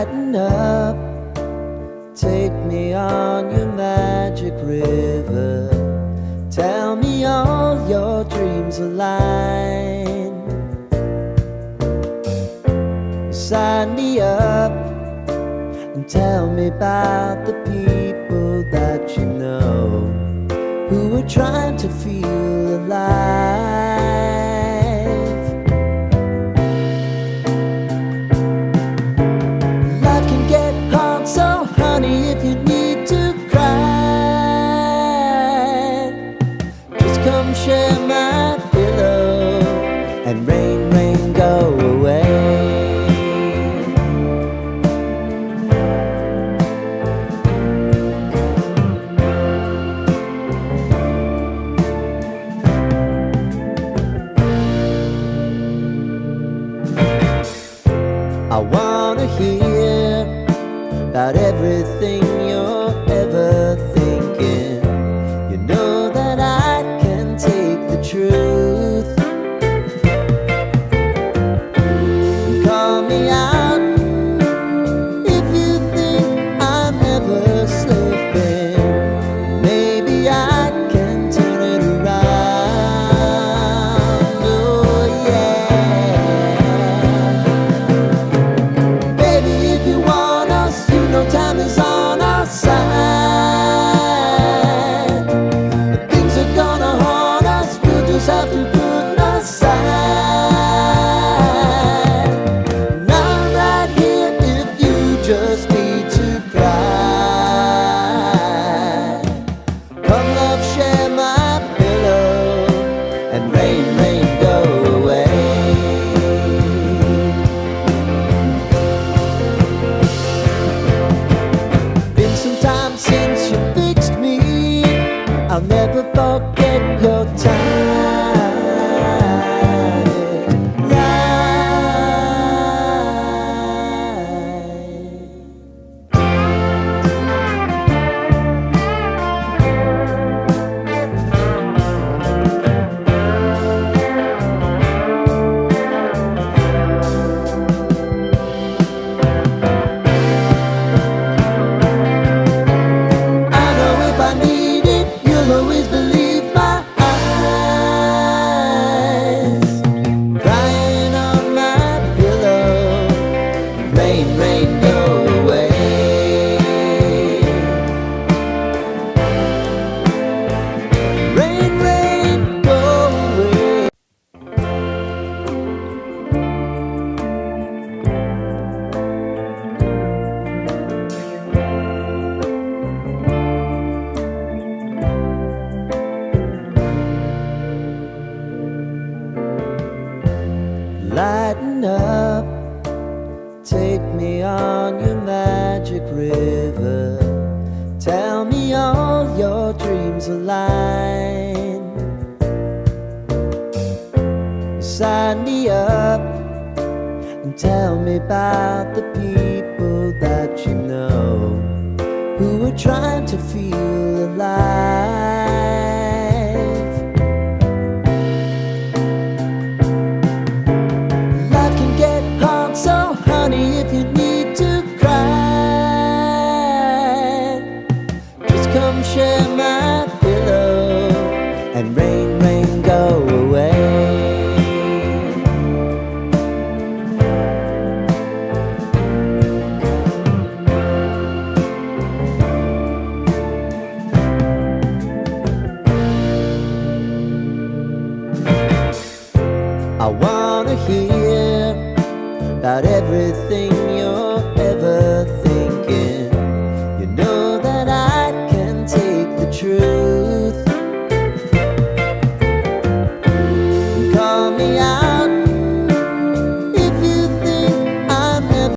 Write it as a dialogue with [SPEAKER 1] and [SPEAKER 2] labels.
[SPEAKER 1] Lighten up, take me on your magic river. Tell me all your dreams align. Sign me up and tell me about the people that you know who are trying to feel alive. Life can get hard, so honey, if you need to cry, just come share my pillow and rain, rain, go away. I wanna hear about everything you're ever thinking. You know that I can take the truth. And call me out if you think I'm ever slipping. Maybe I can turn it around. Oh yeah. Baby, if you want us, you know time is on our side. If things are gonna haunt us, we'll just have to put aside. And I'm right here if you just need to cry. Come love, share my pillow and rain, rain, go away. Been some time since you fixed me. I'll never forget your time. I know if I need it, you'll always believe my eyes. Crying on my pillow, rain, rain, go away. Rain, rain, go away. Lighten up, take me on your magic river. Tell me all your dreams align. Sign me up and tell me about the people that you know who are trying to feel alive. Life can get hard, so honey, if you need to cry, just come share my pillow and rain, rain, go away. I wanna hear about everything